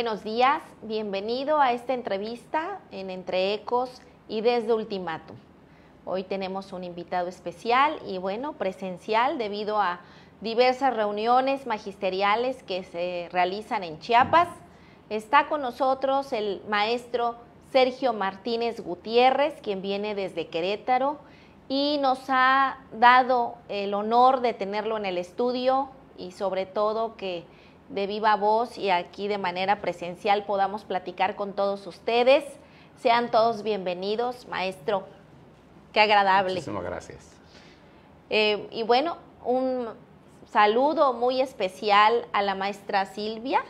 buenos días, bienvenido a esta entrevista en Entre Ecos y desde Ultimátum. Hoy tenemos un invitado especial y bueno, presencial debido a diversas reuniones magisteriales que se realizan en Chiapas. Está con nosotros el maestro Sergio Martínez Gutiérrez, quien viene desde Querétaro y nos ha dado el honor de tenerlo en el estudio y sobre todo que de viva voz y aquí de manera presencial podamos platicar con todos ustedes. Sean todos bienvenidos, maestro. Qué agradable. Muchísimas gracias. Y bueno, un saludo muy especial a la maestra Silvia,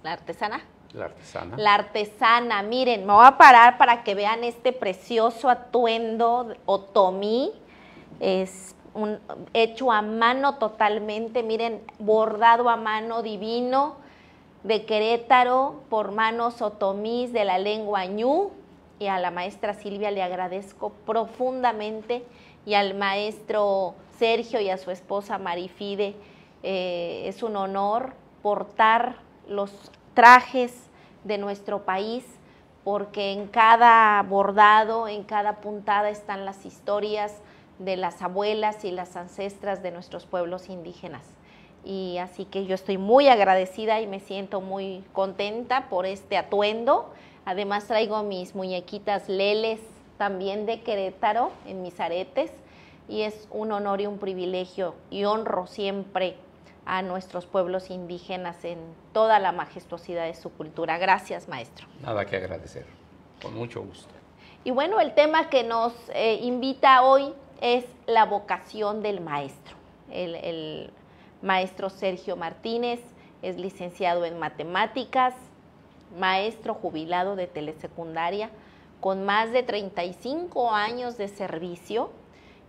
la artesana. La artesana. La artesana. Miren, me voy a parar para que vean este precioso atuendo otomí. Es hecho a mano totalmente, miren, bordado a mano divino de Querétaro por manos otomís de la lengua ñu, y a la maestra Silvia le agradezco profundamente, y al maestro Sergio y a su esposa Marifide, es un honor portar los trajes de nuestro país, porque en cada bordado, en cada puntada están las historias de las abuelas y las ancestras de nuestros pueblos indígenas. Y así que yo estoy muy agradecida y me siento muy contenta por este atuendo. Además traigo mis muñequitas leles también de Querétaro en mis aretes y es un honor y un privilegio y honro siempre a nuestros pueblos indígenas en toda la majestuosidad de su cultura. Gracias, maestro. Nada que agradecer, con mucho gusto. Y bueno, el tema que nos invita hoy es la vocación del maestro. El maestro Sergio Martínez es licenciado en matemáticas, maestro jubilado de telesecundaria, con más de 35 años de servicio,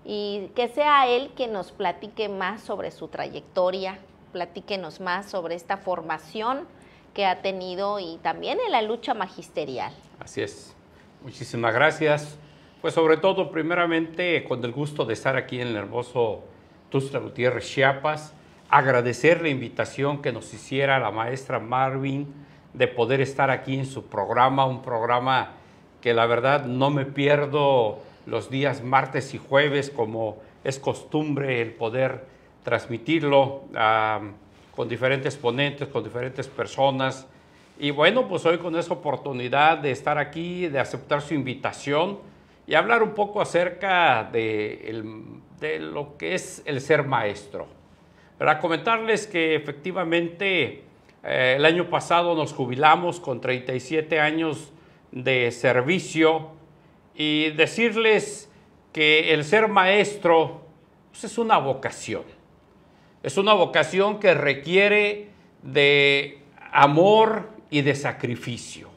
y que sea él quien nos platique más sobre su trayectoria, platíquenos más sobre esta formación que ha tenido y también en la lucha magisterial. Así es. Muchísimas gracias. Pues sobre todo, primeramente, con el gusto de estar aquí en el hermoso Tuxtla Gutiérrez, Chiapas, agradecer la invitación que nos hiciera la maestra Marvin de poder estar aquí en su programa, un programa que la verdad no me pierdo los días martes y jueves, como es costumbre el poder transmitirlo con diferentes ponentes, con diferentes personas. Y bueno, pues hoy con esa oportunidad de estar aquí, de aceptar su invitación y hablar un poco acerca de lo que es el ser maestro. Para comentarles que efectivamente el año pasado nos jubilamos con 37 años de servicio y decirles que el ser maestro pues es una vocación. Es una vocación que requiere de amor y de sacrificio.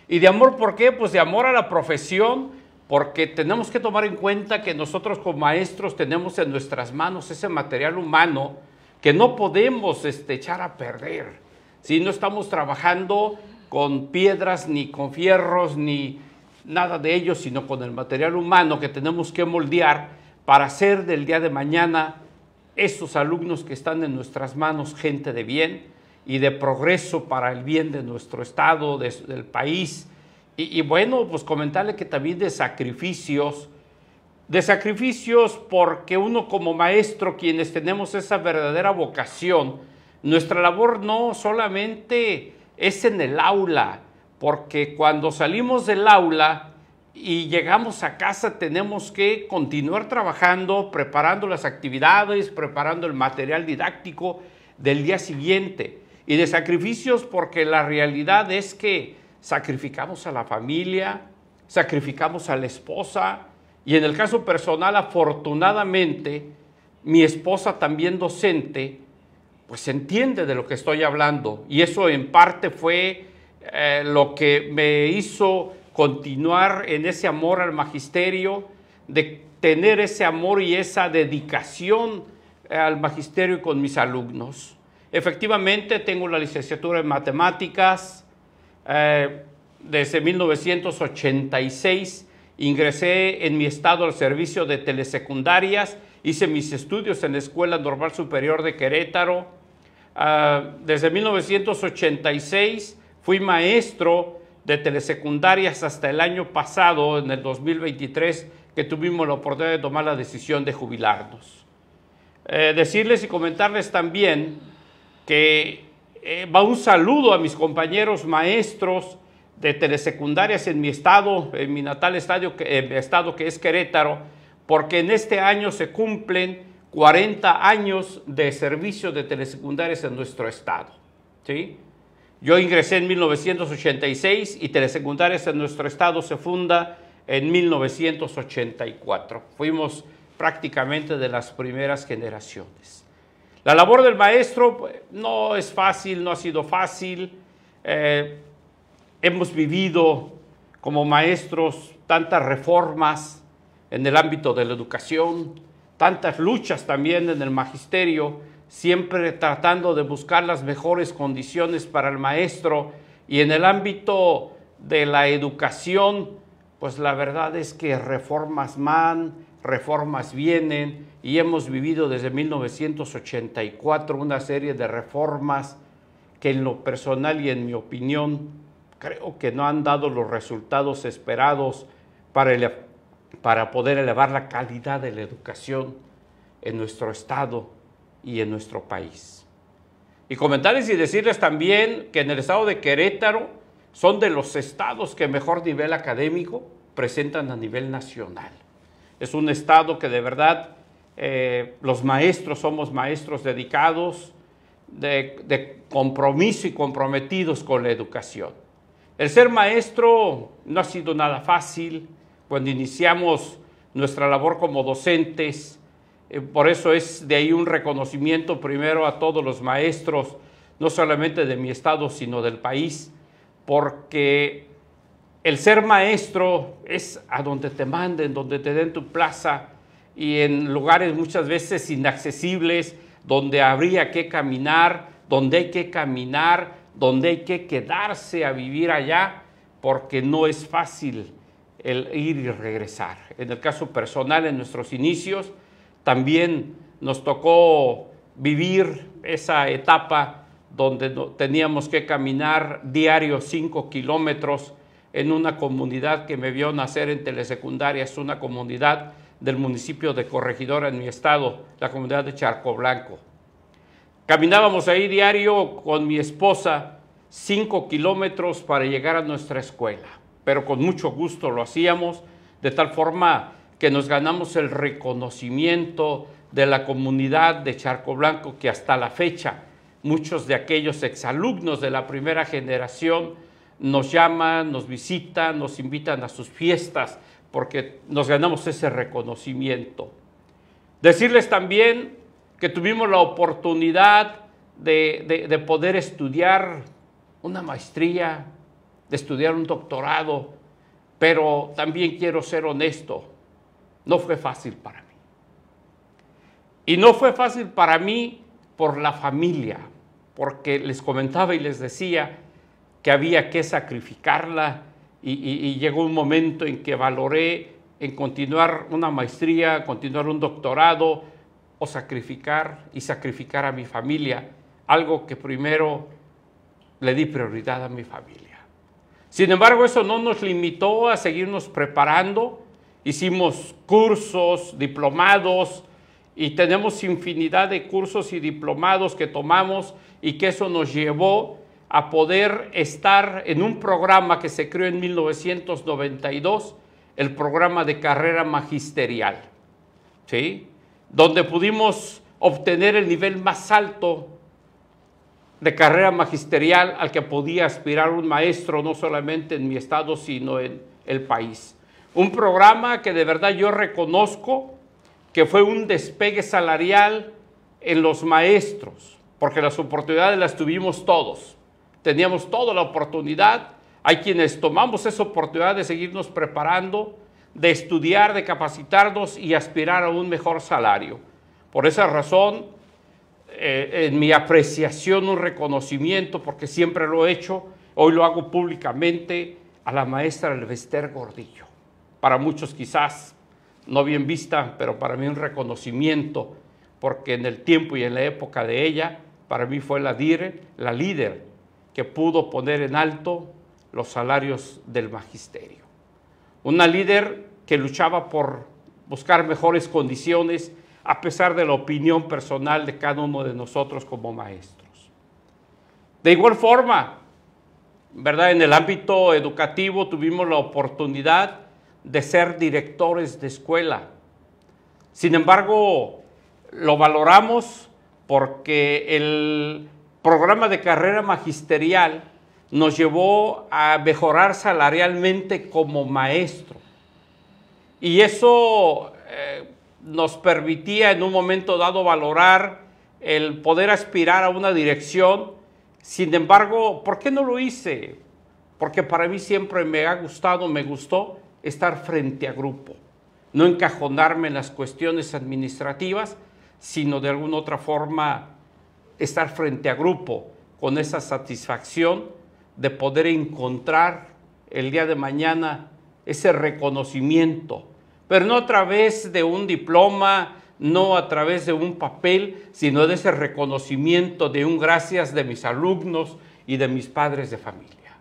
¿Y de amor por qué? Pues de amor a la profesión, porque tenemos que tomar en cuenta que nosotros como maestros tenemos en nuestras manos ese material humano que no podemos echar a perder. Si no estamos trabajando con piedras, ni con fierros, ni nada de ello, sino con el material humano que tenemos que moldear para hacer del día de mañana esos alumnos que están en nuestras manos gente de bien y de progreso para el bien de nuestro estado, del país. Y bueno, pues comentarle que también de sacrificios porque uno como maestro, quienes tenemos esa verdadera vocación, nuestra labor no solamente es en el aula, porque cuando salimos del aula y llegamos a casa tenemos que continuar trabajando, preparando las actividades, preparando el material didáctico del día siguiente. Y de sacrificios porque la realidad es que sacrificamos a la familia, sacrificamos a la esposa, y en el caso personal, afortunadamente, mi esposa también docente, pues entiende de lo que estoy hablando, y eso en parte fue lo que me hizo continuar en ese amor al magisterio, de tener ese amor y esa dedicación al magisterio y con mis alumnos. Efectivamente, tengo la licenciatura en matemáticas. Desde 1986 ingresé en mi estado al servicio de telesecundarias, hice mis estudios en la Escuela Normal Superior de Querétaro. Desde 1986 fui maestro de telesecundarias hasta el año pasado, en el 2023, que tuvimos la oportunidad de tomar la decisión de jubilarnos. Decirles y comentarles también que va un saludo a mis compañeros maestros de telesecundarias en mi estado, en mi natal estado que es Querétaro, porque en este año se cumplen 40 años de servicio de telesecundarias en nuestro estado, ¿sí? Yo ingresé en 1986 y telesecundarias en nuestro estado se funda en 1984. Fuimos prácticamente de las primeras generaciones. La labor del maestro pues, no es fácil, no ha sido fácil. Hemos vivido como maestros tantas reformas en el ámbito de la educación, tantas luchas también en el magisterio, siempre tratando de buscar las mejores condiciones para el maestro, y en el ámbito de la educación, pues la verdad es que reformas van, reformas vienen, y hemos vivido desde 1984 una serie de reformas que en lo personal y en mi opinión creo que no han dado los resultados esperados para poder elevar la calidad de la educación en nuestro estado y en nuestro país. Y comentarles y decirles también que en el estado de Querétaro son de los estados que mejor nivel académico presentan a nivel nacional. Es un estado que de verdad los maestros somos maestros dedicados, de compromiso y comprometidos con la educación. El ser maestro no ha sido nada fácil. Cuando iniciamos nuestra labor como docentes, por eso es de ahí un reconocimiento primero a todos los maestros, no solamente de mi estado, sino del país, porque el ser maestro es a donde te manden, donde te den tu plaza, y en lugares muchas veces inaccesibles, donde habría que caminar, donde hay que caminar, donde hay que quedarse a vivir allá, porque no es fácil el ir y regresar. En el caso personal, en nuestros inicios, también nos tocó vivir esa etapa donde teníamos que caminar diario 5 kilómetros en una comunidad que me vio nacer en telesecundaria. Es una comunidad del municipio de Corregidora en mi estado, la comunidad de Charco Blanco. Caminábamos ahí diario con mi esposa 5 kilómetros para llegar a nuestra escuela, pero con mucho gusto lo hacíamos, de tal forma que nos ganamos el reconocimiento de la comunidad de Charco Blanco, que hasta la fecha muchos de aquellos exalumnos de la primera generación nos llaman, nos visitan, nos invitan a sus fiestas, porque nos ganamos ese reconocimiento. Decirles también que tuvimos la oportunidad de poder estudiar una maestría, de estudiar un doctorado, pero también quiero ser honesto, no fue fácil para mí. Y no fue fácil para mí por la familia, porque les comentaba y les decía que había que sacrificarla, y llegó un momento en que valoré en continuar una maestría, continuar un doctorado, o sacrificar a mi familia, algo que primero le di prioridad a mi familia. Sin embargo, eso no nos limitó a seguirnos preparando. Hicimos cursos, diplomados, y tenemos infinidad de cursos y diplomados que tomamos, y que eso nos llevó a poder estar en un programa que se creó en 1992, el programa de carrera magisterial, ¿sí? Donde pudimos obtener el nivel más alto de carrera magisterial al que podía aspirar un maestro, no solamente en mi estado, sino en el país. Un programa que de verdad yo reconozco que fue un despegue salarial en los maestros, porque las oportunidades las tuvimos todos. Teníamos toda la oportunidad. Hay quienes tomamos esa oportunidad de seguirnos preparando, de estudiar, de capacitarnos y aspirar a un mejor salario. Por esa razón, en mi apreciación, un reconocimiento, porque siempre lo he hecho, hoy lo hago públicamente, a la maestra Elvester Gordillo. Para muchos quizás no bien vista, pero para mí un reconocimiento, porque en el tiempo y en la época de ella para mí fue la líder que pudo poner en alto los salarios del magisterio. Una líder que luchaba por buscar mejores condiciones a pesar de la opinión personal de cada uno de nosotros como maestros. De igual forma, ¿verdad? En el ámbito educativo tuvimos la oportunidad de ser directores de escuela. Sin embargo, lo valoramos porque el programa de carrera magisterial nos llevó a mejorar salarialmente como maestro. Y eso nos permitía en un momento dado valorar el poder aspirar a una dirección. Sin embargo, ¿por qué no lo hice? Porque para mí siempre me gustó estar frente a grupo, no encajonarme en las cuestiones administrativas, sino de alguna otra forma estar frente a grupo con esa satisfacción de poder encontrar el día de mañana ese reconocimiento, pero no a través de un diploma, no a través de un papel, sino de ese reconocimiento de un gracias de mis alumnos y de mis padres de familia.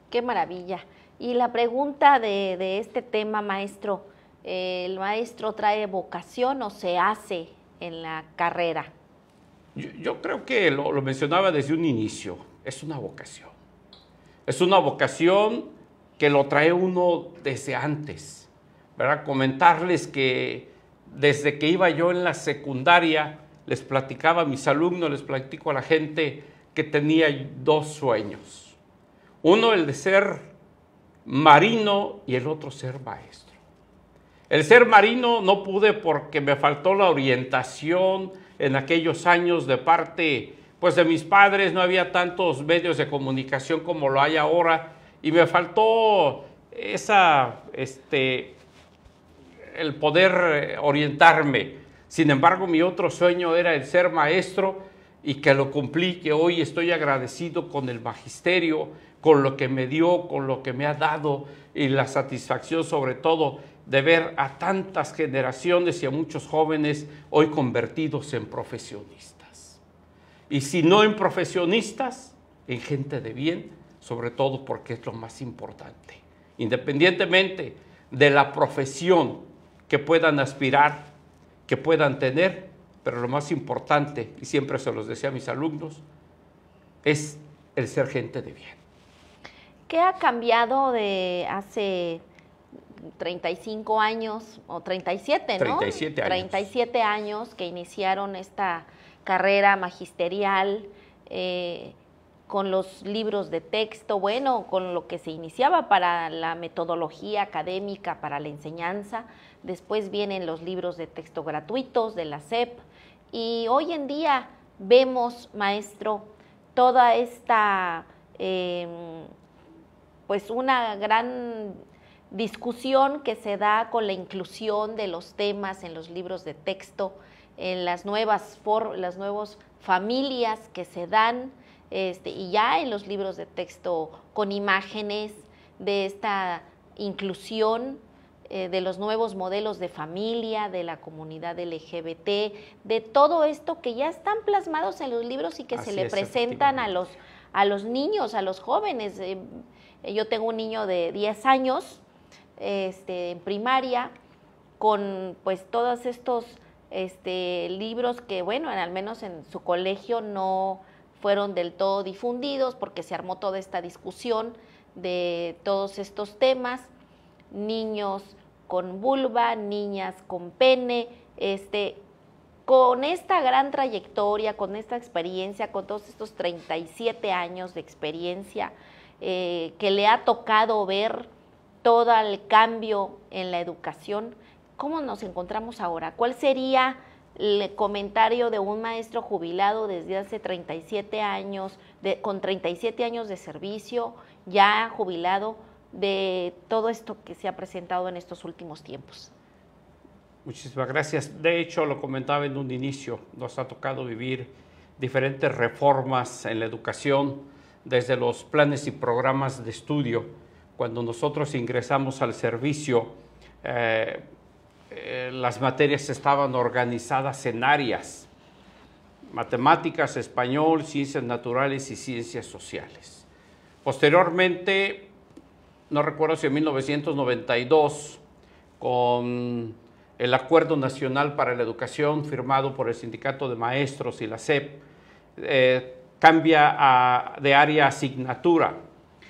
Qué maravilla. Y la pregunta de este tema, maestro, ¿el maestro trae vocación o se hace en la carrera? Yo creo que lo mencionaba desde un inicio, es una vocación. Es una vocación que lo trae uno desde antes, ¿verdad? Comentarles que desde que iba yo en la secundaria, les platicaba a mis alumnos, les platico a la gente que tenía 2 sueños. Uno, el de ser marino, y el otro, ser maestro. El ser marino no pude porque me faltó la orientación en aquellos años de parte pues de mis padres. No había tantos medios de comunicación como lo hay ahora y me faltó el poder orientarme. Sin embargo, mi otro sueño era el ser maestro y que lo cumplí, que hoy estoy agradecido con el magisterio, con lo que me dio, con lo que me ha dado y la satisfacción sobre todo de ver a tantas generaciones y a muchos jóvenes hoy convertidos en profesionistas. Y si no en profesionistas, en gente de bien, sobre todo porque es lo más importante. Independientemente de la profesión que puedan aspirar, que puedan tener, pero lo más importante, y siempre se los decía a mis alumnos, es el ser gente de bien. ¿Qué ha cambiado de hace 35 años o 37, ¿no? 37 años. 37 años que iniciaron esta carrera magisterial con los libros de texto, bueno, con lo que se iniciaba para la metodología académica, para la enseñanza. Después vienen los libros de texto gratuitos de la SEP y hoy en día vemos, maestro, toda esta, pues una gran discusión que se da con la inclusión de los temas en los libros de texto, en las nuevas familias que se dan, y ya en los libros de texto con imágenes de esta inclusión, de los nuevos modelos de familia, de la comunidad LGBT, de todo esto que ya están plasmados en los libros y que se le presentan a los niños, a los jóvenes. Yo tengo un niño de 10 años, en primaria, con pues todos estos libros que, bueno, al menos en su colegio no fueron del todo difundidos porque se armó toda esta discusión de todos estos temas, niños con vulva, niñas con pene, con esta gran trayectoria, con esta experiencia, con todos estos 37 años de experiencia que le ha tocado ver todo el cambio en la educación, ¿cómo nos encontramos ahora? ¿Cuál sería el comentario de un maestro jubilado desde hace 37 años, con 37 años de servicio, ya jubilado, de todo esto que se ha presentado en estos últimos tiempos? Muchísimas gracias. De hecho, lo comentaba en un inicio, nos ha tocado vivir diferentes reformas en la educación, desde los planes y programas de estudio. Cuando nosotros ingresamos al servicio, las materias estaban organizadas en áreas matemáticas, español, ciencias naturales y ciencias sociales. Posteriormente, no recuerdo si en 1992, con el Acuerdo Nacional para la Educación firmado por el Sindicato de Maestros y la SEP, cambia de área asignatura.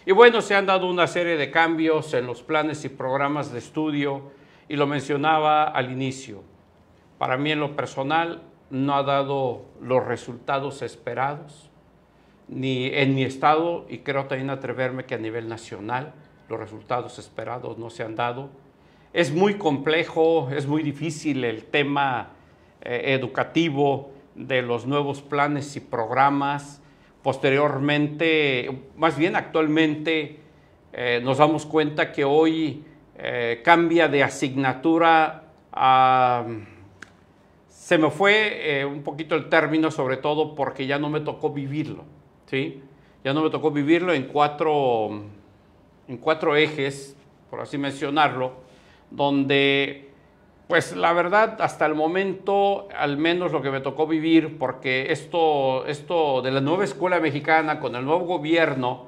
Y bueno, se han dado una serie de cambios en los planes y programas de estudio, y lo mencionaba al inicio. Para mí, en lo personal, no ha dado los resultados esperados, ni en mi estado, y creo también atreverme que a nivel nacional los resultados esperados no se han dado. Es muy complejo, es muy difícil el tema educativo de los nuevos planes y programas. Posteriormente, más bien actualmente, nos damos cuenta que hoy cambia de asignatura a... Se me fue un poquito el término, sobre todo porque ya no me tocó vivirlo, ¿sí? Ya no me tocó vivirlo en cuatro ejes, por así mencionarlo, donde, pues la verdad, hasta el momento, al menos lo que me tocó vivir, porque esto de la nueva escuela mexicana con el nuevo gobierno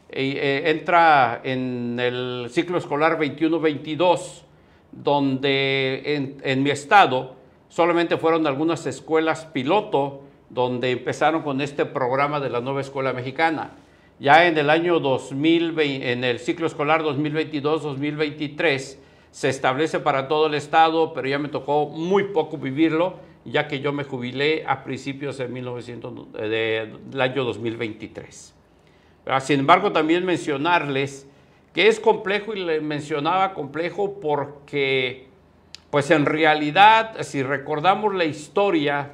entra en el ciclo escolar 21-22, donde en mi estado solamente fueron algunas escuelas piloto donde empezaron con este programa de la nueva escuela mexicana. Ya en el año 2020, en el ciclo escolar 2022-2023, se establece para todo el estado, pero ya me tocó muy poco vivirlo, ya que yo me jubilé a principios del año 2023. Sin embargo, también mencionarles que es complejo, y le mencionaba complejo porque, pues en realidad, si recordamos la historia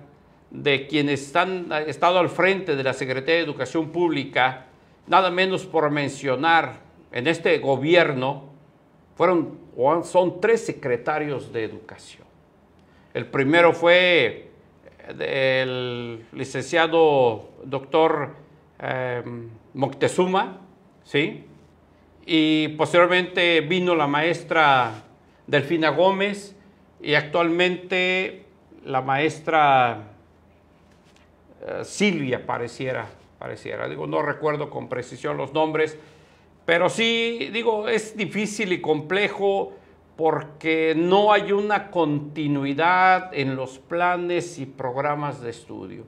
de quienes han estado al frente de la Secretaría de Educación Pública, nada menos por mencionar, en este gobierno son 3 secretarios de Educación. El primero fue el licenciado doctor Moctezuma, ¿sí? Y posteriormente vino la maestra Delfina Gómez, y actualmente la maestra Silvia pareciera, digo, no recuerdo con precisión los nombres, pero sí, digo, es difícil y complejo porque no hay una continuidad en los planes y programas de estudio.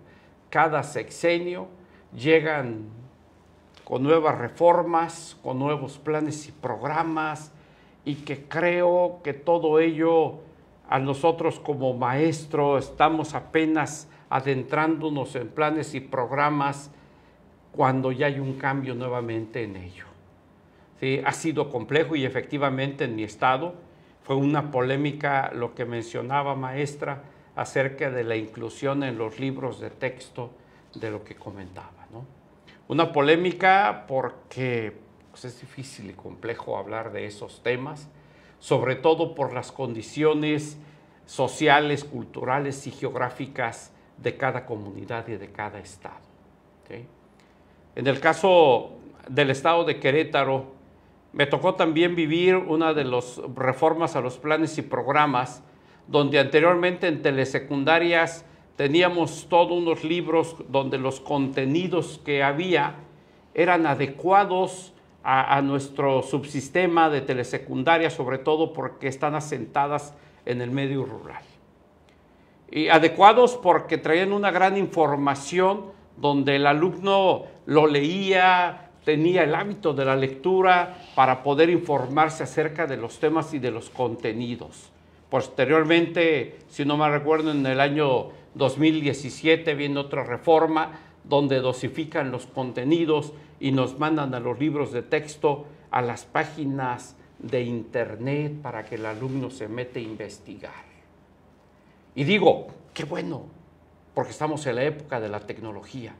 Cada sexenio llegan con nuevas reformas, con nuevos planes y programas, y que creo que todo ello, a nosotros como maestros, estamos apenas adentrándonos en planes y programas cuando ya hay un cambio nuevamente en ello. ¿Sí? Ha sido complejo, y efectivamente en mi estado fue una polémica lo que mencionaba, maestra, acerca de la inclusión en los libros de texto de lo que comentaba, ¿no? Una polémica porque pues, es difícil y complejo hablar de esos temas, sobre todo por las condiciones sociales, culturales y geográficas de cada comunidad y de cada estado, ¿sí? En el caso del estado de Querétaro, me tocó también vivir una de las reformas a los planes y programas, donde anteriormente en telesecundarias teníamos todos unos libros donde los contenidos que había eran adecuados a nuestro subsistema de telesecundaria, sobre todo porque están asentadas en el medio rural. Y adecuados porque traían una gran información donde el alumno lo leía, tenía el hábito de la lectura para poder informarse acerca de los temas y de los contenidos. Posteriormente, si no me recuerdo, en el año 2017 viene otra reforma donde dosifican los contenidos y nos mandan a los libros de texto a las páginas de internet para que el alumno se meta a investigar. Y digo, qué bueno, porque estamos en la época de la tecnología,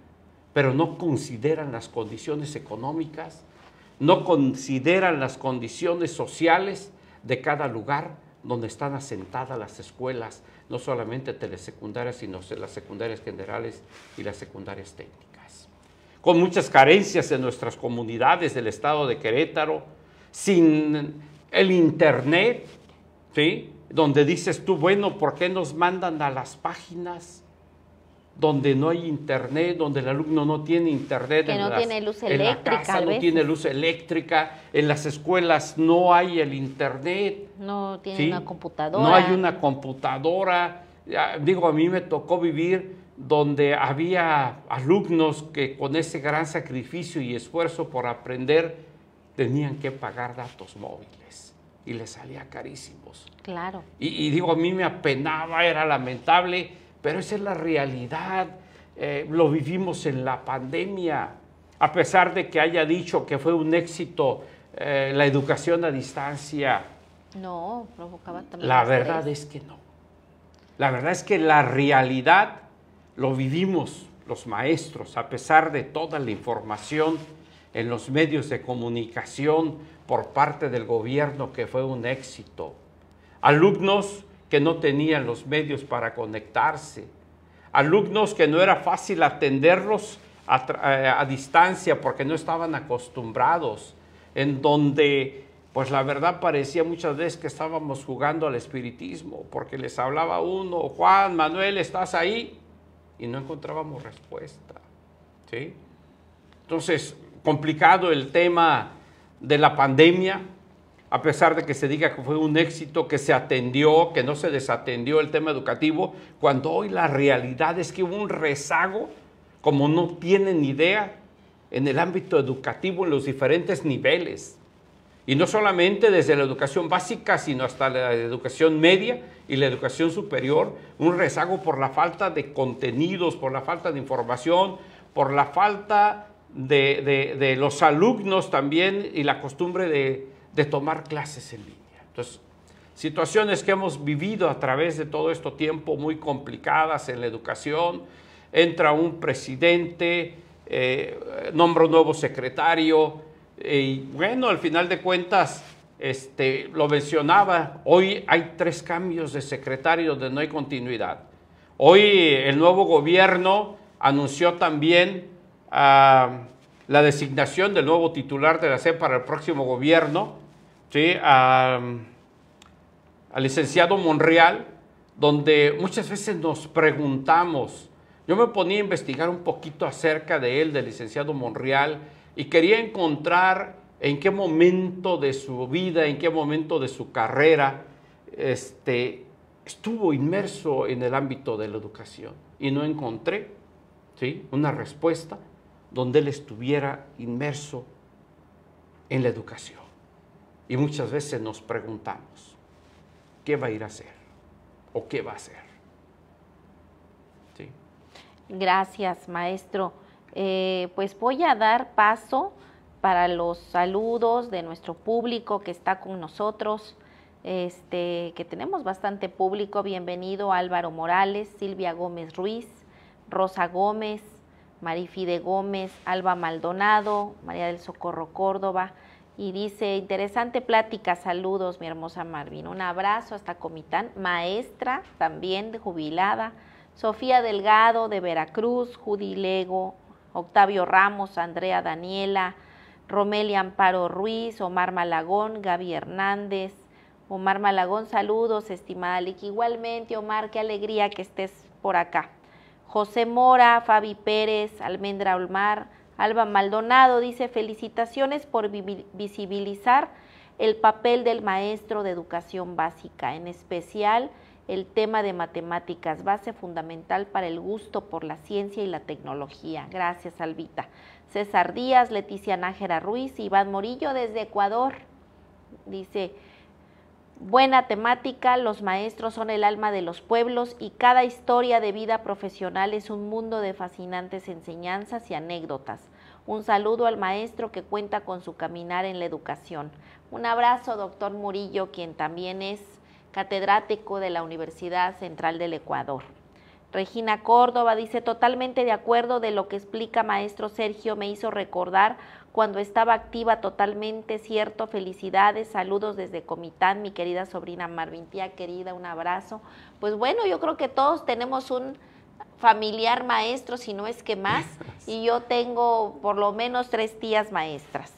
pero no consideran las condiciones económicas, no consideran las condiciones sociales de cada lugar donde están asentadas las escuelas, no solamente telesecundarias, sino las secundarias generales y las secundarias técnicas. Con muchas carencias en nuestras comunidades del estado de Querétaro, sin el internet, ¿sí? Donde dices tú, bueno, ¿por qué nos mandan a las páginas donde no hay internet, donde el alumno no tiene internet, que no tiene luz eléctrica, en la casa no tiene luz eléctrica, en las escuelas no hay el internet. No tiene ¿sí? una computadora. No hay una computadora. Digo, a mí me tocó vivir donde había alumnos que con ese gran sacrificio y esfuerzo por aprender tenían que pagar datos móviles y les salía carísimos. Claro. Y digo, a mí me apenaba, era lamentable, pero esa es la realidad. Lo vivimos en la pandemia, a pesar de que haya dicho que fue un éxito la educación a distancia. No, provocaba también La estrés. verdad es que no. La verdad es que la realidad lo vivimos los maestros, a pesar de toda la información en los medios de comunicación por parte del gobierno, que fue un éxito. Alumnos que no tenían los medios para conectarse, alumnos que no era fácil atenderlos a distancia porque no estaban acostumbrados, en donde pues la verdad parecía muchas veces que estábamos jugando al espiritismo, porque les hablaba uno, Juan, Manuel, ¿estás ahí? Y no encontrábamos respuesta, ¿sí? Entonces, complicado el tema de la pandemia, a pesar de que se diga que fue un éxito, que se atendió, que no se desatendió el tema educativo, cuando hoy la realidad es que hubo un rezago, como no tienen idea, en el ámbito educativo en los diferentes niveles. Y no solamente desde la educación básica, sino hasta la educación media y la educación superior, un rezago por la falta de contenidos, por la falta de información, por la falta de los alumnos también y la costumbre de tomar clases en línea. Entonces, situaciones que hemos vivido a través de todo este tiempo muy complicadas en la educación. Entra un presidente, nombra un nuevo secretario, y bueno, al final de cuentas, lo mencionaba, hoy hay 3 cambios de secretario donde no hay continuidad. Hoy el nuevo gobierno anunció también la designación del nuevo titular de la SEP para el próximo gobierno, ¿sí? Al licenciado Monreal, donde muchas veces nos preguntamos, yo me ponía a investigar un poquito acerca de él, del licenciado Monreal, y quería encontrar en qué momento de su vida, en qué momento de su carrera, estuvo inmerso en el ámbito de la educación. Y no encontré, ¿sí?, una respuesta donde él estuviera inmerso en la educación. Y muchas veces nos preguntamos, ¿qué va a ir a hacer? ¿O qué va a hacer? ¿Sí? Gracias, maestro. Pues voy a dar paso para los saludos de nuestro público que está con nosotros, que tenemos bastante público. Bienvenido Álvaro Morales, Silvia Gómez Ruiz, Rosa Gómez, Marifide Gómez, Alba Maldonado, María del Socorro Córdoba, y dice, interesante plática, saludos mi hermosa Marvin, un abrazo hasta Comitán, maestra también de jubilada, Sofía Delgado de Veracruz, Judy Lego, Octavio Ramos, Andrea Daniela, Romelia Amparo Ruiz, Omar Malagón, Gaby Hernández. Omar Malagón, saludos, estimada Lick. Igualmente, Omar, qué alegría que estés por acá. José Mora, Fabi Pérez, Almendra Olmar, Alba Maldonado dice, felicitaciones por visibilizar el papel del maestro de educación básica, en especial el tema de matemáticas, base fundamental para el gusto por la ciencia y la tecnología. Gracias, Albita. César Díaz, Leticia Nájera Ruiz, Iván Morillo desde Ecuador. Dice, buena temática, los maestros son el alma de los pueblos y cada historia de vida profesional es un mundo de fascinantes enseñanzas y anécdotas. Un saludo al maestro que cuenta con su caminar en la educación. Un abrazo, doctor Murillo, quien también es catedrático de la Universidad Central del Ecuador. Regina Córdoba dice, totalmente de acuerdo de lo que explica maestro Sergio, me hizo recordar cuando estaba activa, totalmente cierto, felicidades, saludos desde Comitán, mi querida sobrina Marvin, tía querida, un abrazo. Pues bueno, yo creo que todos tenemos un familiar maestro, si no es que más, y yo tengo por lo menos 3 tías maestras.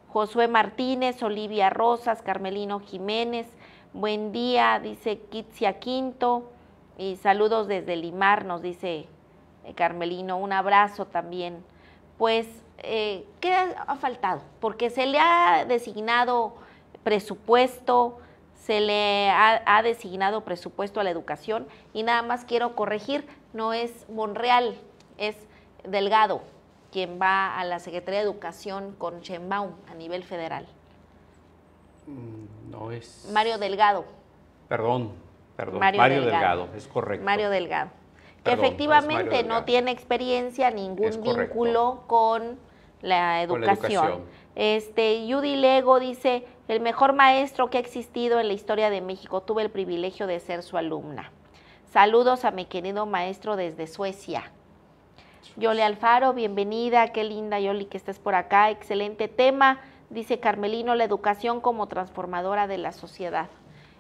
Josué Martínez, Olivia Rosas, Carmelino Jiménez, buen día, dice Kitsia Quinto, y saludos desde Limar, nos dice Carmelino, un abrazo también. Pues, ¿qué ha faltado? Porque se le ha designado presupuesto, se le ha designado presupuesto a la educación y nada más quiero corregir, no es Monreal, es Delgado quien va a la Secretaría de Educación con Sheinbaum a nivel federal. No es... Mario Delgado. Perdón, Mario Delgado, es correcto. Mario Delgado. Que Perdón, efectivamente no tiene experiencia, ningún vínculo con la educación. Judy Lego dice, el mejor maestro que ha existido en la historia de México, tuve el privilegio de ser su alumna. Saludos a mi querido maestro desde Suecia. Yoli Alfaro, bienvenida, qué linda Yoli que estés por acá, excelente tema, dice Carmelino, la educación como transformadora de la sociedad.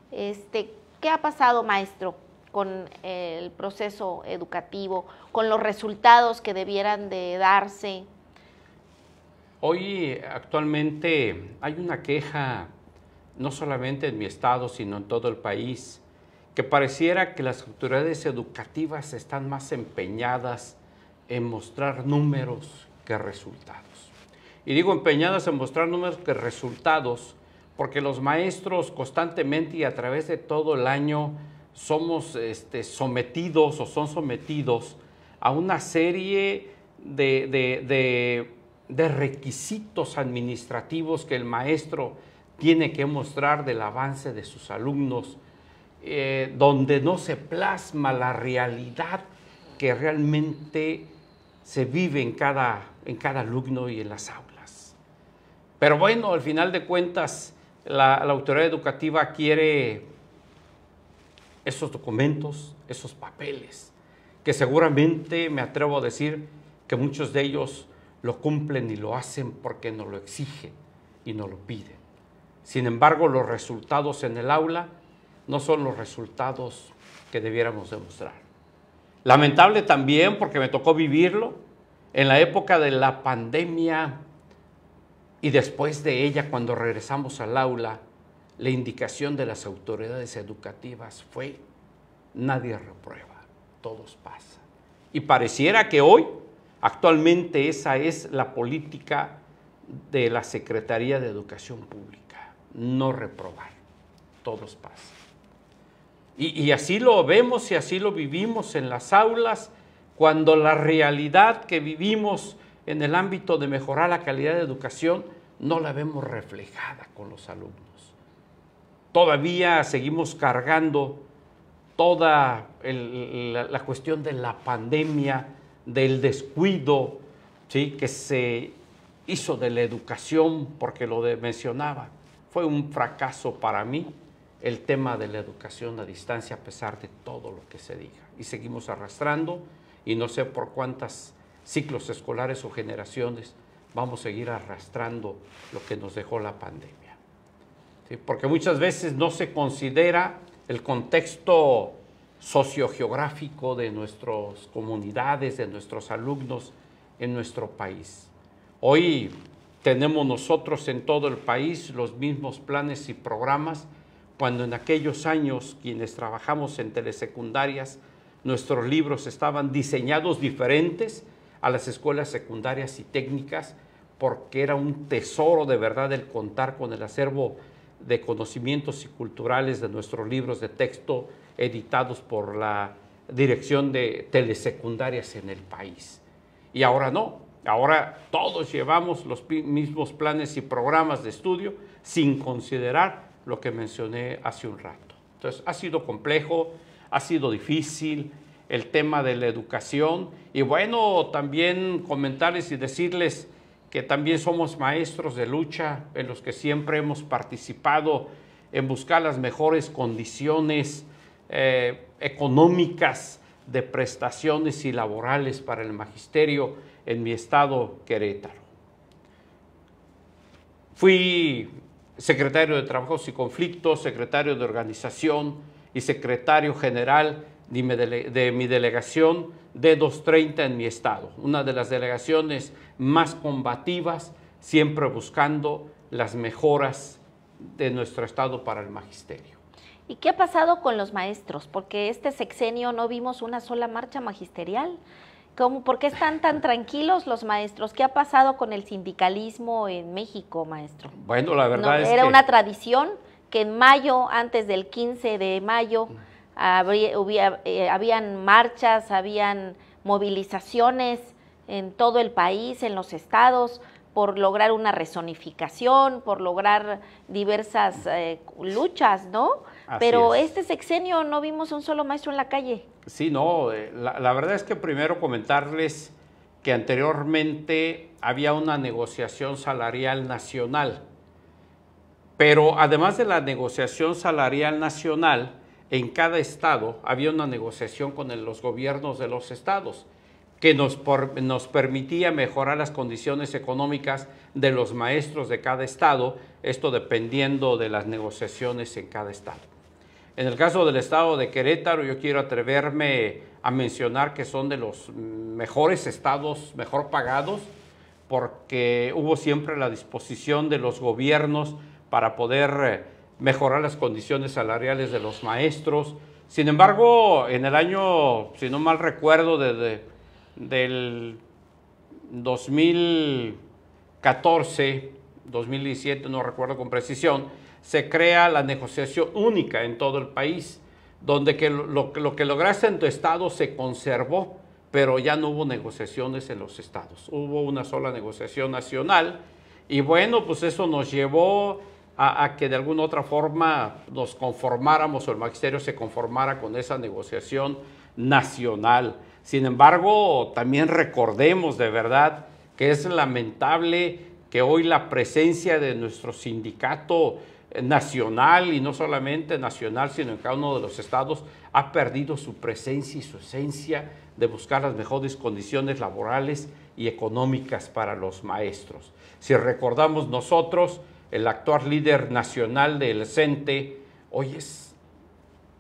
¿Qué ha pasado, maestro, con el proceso educativo, con los resultados que debieran de darse? Hoy, actualmente, hay una queja, no solamente en mi estado, sino en todo el país, que pareciera que las autoridades educativas están más empeñadas en mostrar números que resultados. Y digo empeñadas en mostrar números que resultados, porque los maestros constantemente y a través de todo el año somos sometidos o son sometidos a una serie de requisitos administrativos que el maestro tiene que mostrar del avance de sus alumnos, donde no se plasma la realidad que realmente se vive en cada alumno y en las aulas. Pero bueno, al final de cuentas, la autoridad educativa quiere esos documentos, esos papeles, que seguramente me atrevo a decir que muchos de ellos lo cumplen y lo hacen porque nos lo exigen y nos lo piden. Sin embargo, los resultados en el aula no son los resultados que debiéramos demostrar. Lamentable también, porque me tocó vivirlo, en la época de la pandemia y después de ella, cuando regresamos al aula, la indicación de las autoridades educativas fue: nadie reprueba, todos pasan. Y pareciera que hoy, actualmente, esa es la política de la Secretaría de Educación Pública: no reprobar, todos pasan. Y así lo vemos y así lo vivimos en las aulas, cuando la realidad que vivimos en el ámbito de mejorar la calidad de educación no la vemos reflejada con los alumnos. Todavía seguimos cargando toda la cuestión de la pandemia, del descuido, ¿sí?, que se hizo de la educación, porque lo mencionaba. Fue un fracaso para mí el tema de la educación a distancia, a pesar de todo lo que se diga. Y seguimos arrastrando, y no sé por cuántos ciclos escolares o generaciones vamos a seguir arrastrando lo que nos dejó la pandemia. ¿Sí? Porque muchas veces no se considera el contexto sociogeográfico de nuestras comunidades, de nuestros alumnos en nuestro país. Hoy tenemos nosotros en todo el país los mismos planes y programas, cuando en aquellos años quienes trabajamos en telesecundarias, nuestros libros estaban diseñados diferentes a las escuelas secundarias y técnicas, porque era un tesoro de verdad el contar con el acervo de conocimientos y culturales de nuestros libros de texto editados por la Dirección de Telesecundarias en el país. Y ahora no, ahora todos llevamos los mismos planes y programas de estudio sin considerar lo que mencioné hace un rato. Entonces, ha sido complejo, ha sido difícil el tema de la educación, y bueno, también comentarles y decirles que también somos maestros de lucha, en los que siempre hemos participado en buscar las mejores condiciones económicas de prestaciones y laborales para el magisterio en mi estado, Querétaro. Fui secretario de Trabajos y Conflictos, secretario de Organización y secretario general de mi delegación D230 en mi estado, una de las delegaciones más combativas, siempre buscando las mejoras de nuestro estado para el magisterio. ¿Y qué ha pasado con los maestros? Porque este sexenio no vimos una sola marcha magisterial. ¿Por qué están tan tranquilos los maestros? ¿Qué ha pasado con el sindicalismo en México, maestro? Bueno, la verdad es era que una tradición que en mayo, antes del 15 de mayo, habían marchas, habían movilizaciones en todo el país, en los estados, por lograr una rezonificación, por lograr diversas luchas, ¿no? Pero este sexenio no vimos un solo maestro en la calle. Sí, no, la verdad es que primero comentarles que anteriormente había una negociación salarial nacional, pero además de la negociación salarial nacional, en cada estado había una negociación con los gobiernos de los estados que nos permitía mejorar las condiciones económicas de los maestros de cada estado, esto dependiendo de las negociaciones en cada estado. En el caso del estado de Querétaro, yo quiero atreverme a mencionar que son de los mejores estados, mejor pagados, porque hubo siempre la disposición de los gobiernos para poder mejorar las condiciones salariales de los maestros. Sin embargo, en el año, si no mal recuerdo, del 2014, 2017, no recuerdo con precisión, se crea la negociación única en todo el país, donde lo que lograste en tu estado se conservó, pero ya no hubo negociaciones en los estados. Hubo una sola negociación nacional y bueno, pues eso nos llevó a que de alguna otra forma nos conformáramos o el magisterio se conformara con esa negociación nacional. Sin embargo, también recordemos de verdad que es lamentable que hoy la presencia de nuestro sindicato nacional, y no solamente nacional, sino en cada uno de los estados, ha perdido su presencia y su esencia de buscar las mejores condiciones laborales y económicas para los maestros. Si recordamos nosotros, el actual líder nacional del CENTE, hoy es,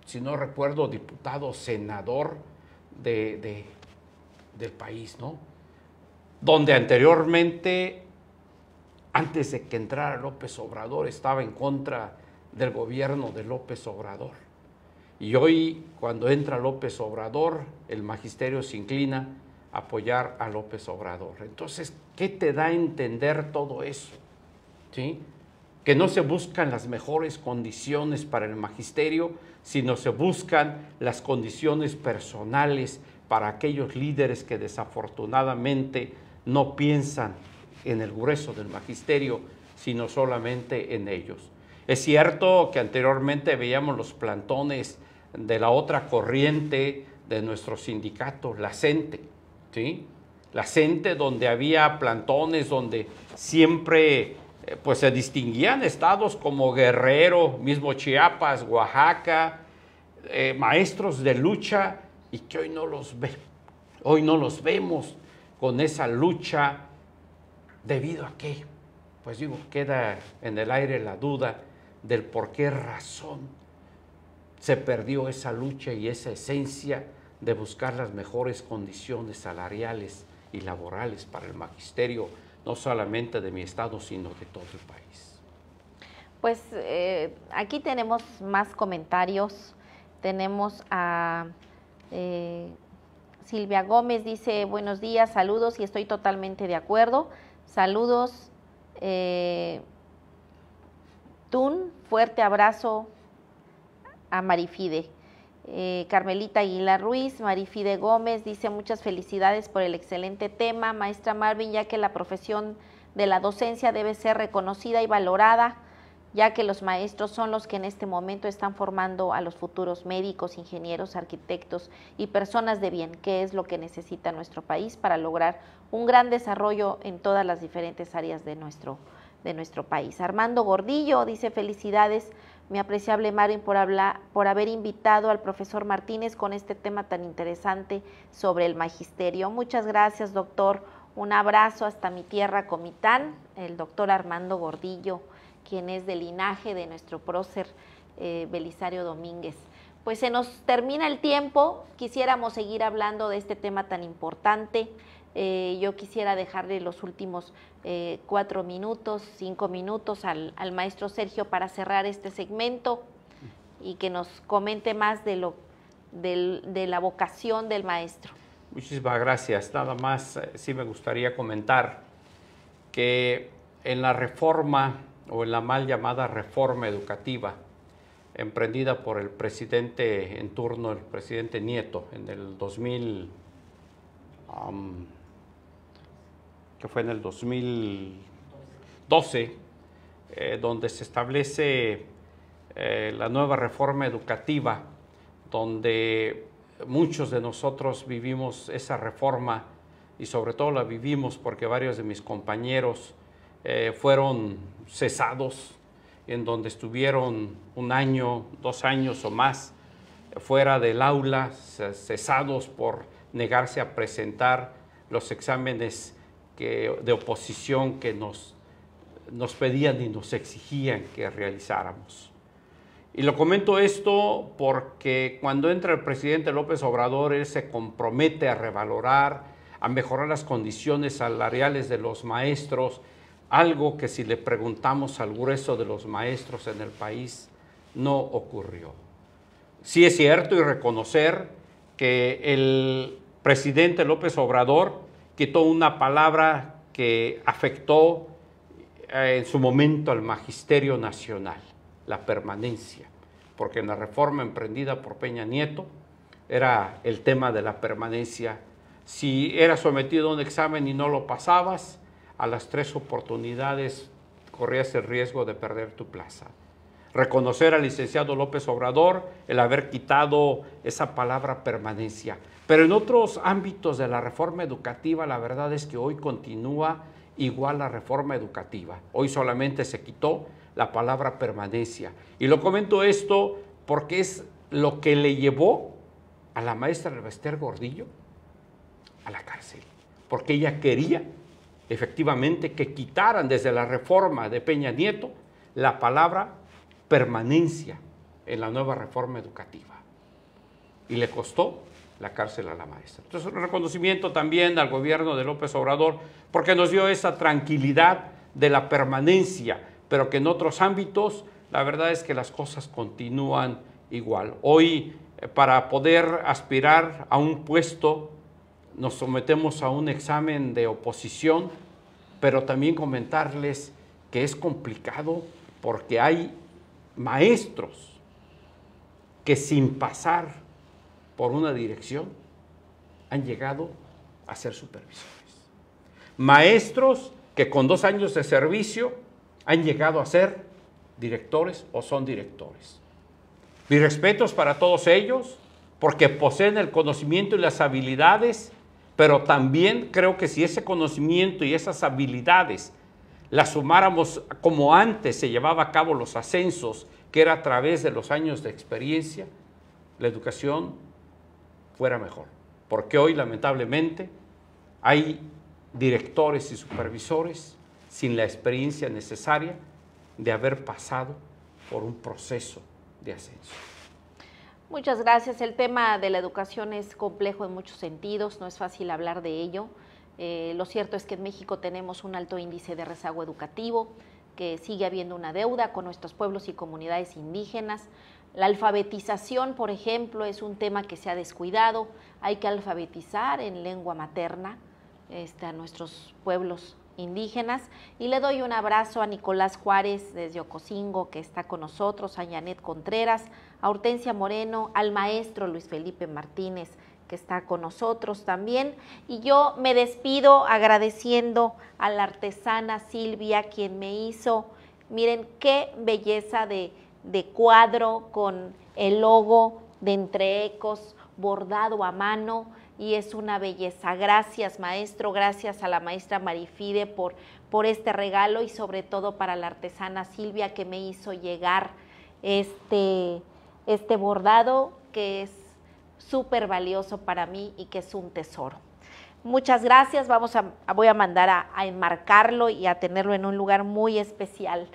si no recuerdo, diputado, senador del país, ¿no? Donde anteriormente, antes de que entrara López Obrador, estaba en contra del gobierno de López Obrador. Y hoy, cuando entra López Obrador, el magisterio se inclina a apoyar a López Obrador. Entonces, ¿qué te da a entender todo eso? ¿Sí? Que no se buscan las mejores condiciones para el magisterio, sino se buscan las condiciones personales para aquellos líderes que desafortunadamente no piensan en el grueso del magisterio, sino solamente en ellos. Es cierto que anteriormente veíamos los plantones de la otra corriente de nuestro sindicato, la CENTE, ¿sí? La CENTE, donde había plantones, donde siempre pues se distinguían estados como Guerrero, mismo Chiapas, Oaxaca, maestros de lucha, y que hoy no los vemos con esa lucha. ¿Debido a qué? Pues digo, queda en el aire la duda del por qué razón se perdió esa lucha y esa esencia de buscar las mejores condiciones salariales y laborales para el magisterio, no solamente de mi estado, sino de todo el país. Pues aquí tenemos más comentarios. Tenemos a Silvia Gómez, dice, buenos días, saludos, y estoy totalmente de acuerdo. Saludos, Tun, fuerte abrazo a Marifide. Carmelita Aguilar Ruiz, Marifide Gómez, dice muchas felicidades por el excelente tema, maestra Marvin, ya que la profesión de la docencia debe ser reconocida y valorada, ya que los maestros son los que en este momento están formando a los futuros médicos, ingenieros, arquitectos y personas de bien, que es lo que necesita nuestro país para lograr un gran desarrollo en todas las diferentes áreas de nuestro país. Armando Gordillo dice felicidades, mi apreciable Marvin, por haber invitado al profesor Martínez con este tema tan interesante sobre el magisterio. Muchas gracias, doctor. Un abrazo hasta mi tierra, Comitán, el doctor Armando Gordillo, quien es del linaje de nuestro prócer Belisario Domínguez. Pues se nos termina el tiempo, quisiéramos seguir hablando de este tema tan importante. Yo quisiera dejarle los últimos 4 minutos, 5 minutos al maestro Sergio para cerrar este segmento y que nos comente más de la vocación del maestro. Muchísimas gracias. Nada más sí me gustaría comentar que en la reforma o en la mal llamada reforma educativa emprendida por el presidente en turno, el presidente Nieto, en el 2000, que fue en el 2012, donde se establece la nueva reforma educativa, donde muchos de nosotros vivimos esa reforma y sobre todo la vivimos porque varios de mis compañeros fueron cesados, en donde estuvieron 1 año, 2 años o más fuera del aula, cesados por negarse a presentar los exámenes de oposición que nos pedían y nos exigían que realizáramos. Y lo comento esto porque cuando entra el presidente López Obrador, él se compromete a revalorar, a mejorar las condiciones salariales de los maestros, algo que si le preguntamos al grueso de los maestros en el país, no ocurrió. Sí es cierto y reconocer que el presidente López Obrador quitó una palabra que afectó en su momento al magisterio nacional, la permanencia, porque en la reforma emprendida por Peña Nieto era el tema de la permanencia. Si eras sometido a un examen y no lo pasabas, a las 3 oportunidades corrías el riesgo de perder tu plaza. Reconocer al licenciado López Obrador el haber quitado esa palabra permanencia. Pero en otros ámbitos de la reforma educativa, la verdad es que hoy continúa igual la reforma educativa. Hoy solamente se quitó la palabra permanencia. Y lo comento esto porque es lo que le llevó a la maestra Elbester Gordillo a la cárcel. Porque ella quería efectivamente que quitaran desde la reforma de Peña Nieto la palabra permanencia en la nueva reforma educativa. Y le costó la cárcel a la maestra. Entonces, un reconocimiento también al gobierno de López Obrador, porque nos dio esa tranquilidad de la permanencia, pero que en otros ámbitos la verdad es que las cosas continúan igual. Hoy, para poder aspirar a un puesto, nos sometemos a un examen de oposición, pero también comentarles que es complicado porque hay maestros que sin pasar por una dirección han llegado a ser supervisores. Maestros que con 2 años de servicio han llegado a ser directores o son directores. Mis respetos para todos ellos porque poseen el conocimiento y las habilidades, pero también creo que si ese conocimiento y esas habilidades las sumáramos como antes se llevaba a cabo los ascensos, que era a través de los años de experiencia, la educación fuera mejor. Porque hoy, lamentablemente, hay directores y supervisores sin la experiencia necesaria de haber pasado por un proceso de ascenso. Muchas gracias. El tema de la educación es complejo en muchos sentidos, no es fácil hablar de ello. Lo cierto es que en México tenemos un alto índice de rezago educativo, que sigue habiendo una deuda con nuestros pueblos y comunidades indígenas. La alfabetización, por ejemplo, es un tema que se ha descuidado. Hay que alfabetizar en lengua materna a nuestros pueblos indígenas. Y le doy un abrazo a Nicolás Juárez desde Ocosingo, que está con nosotros, a Janet Contreras, a Hortensia Moreno, al maestro Luis Felipe Martínez, que está con nosotros también. Y yo me despido agradeciendo a la artesana Silvia, quien me hizo, miren qué belleza de cuadro con el logo de Entre Ecos bordado a mano, y es una belleza. Gracias, maestro, gracias a la maestra Marifide por este regalo, y sobre todo para la artesana Silvia, que me hizo llegar este bordado, que es súper valioso para mí y que es un tesoro. Muchas gracias. Voy a mandar a enmarcarlo y a tenerlo en un lugar muy especial,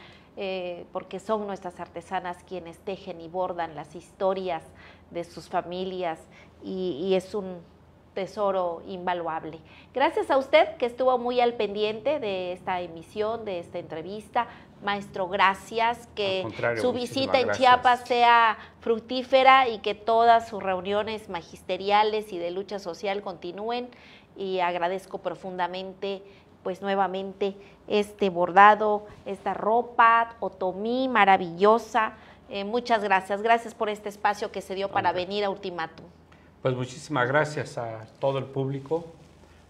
porque son nuestras artesanas quienes tejen y bordan las historias de sus familias, y es un tesoro invaluable. Gracias a usted que estuvo muy al pendiente de esta emisión, de esta entrevista. Maestro, gracias, que su visita en gracias. Chiapas sea fructífera y que todas sus reuniones magisteriales y de lucha social continúen, y agradezco profundamente pues nuevamente este bordado, esta ropa otomí maravillosa. Muchas gracias, gracias por este espacio que se dio para venir a Ultimátum. Pues muchísimas gracias a todo el público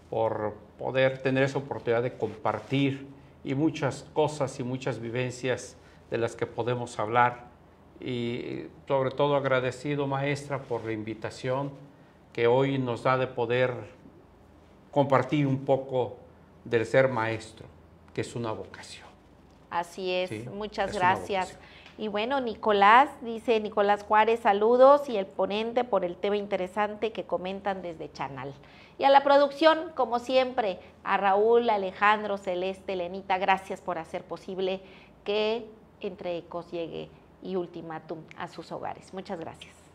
por poder tener esa oportunidad de compartir y muchas cosas y muchas vivencias de las que podemos hablar, y sobre todo agradecido, maestra, por la invitación que hoy nos da de poder compartir un poco del ser maestro, que es una vocación. Así es, Sí, muchas es gracias. Y bueno, Nicolás, dice Nicolás Juárez, saludos, y el ponente por el tema interesante que comentan desde Chanal. Y a la producción, como siempre, a Raúl, Alejandro, Celeste, Lenita, gracias por hacer posible que Entre Ecos llegue y Ultimátum a sus hogares. Muchas gracias.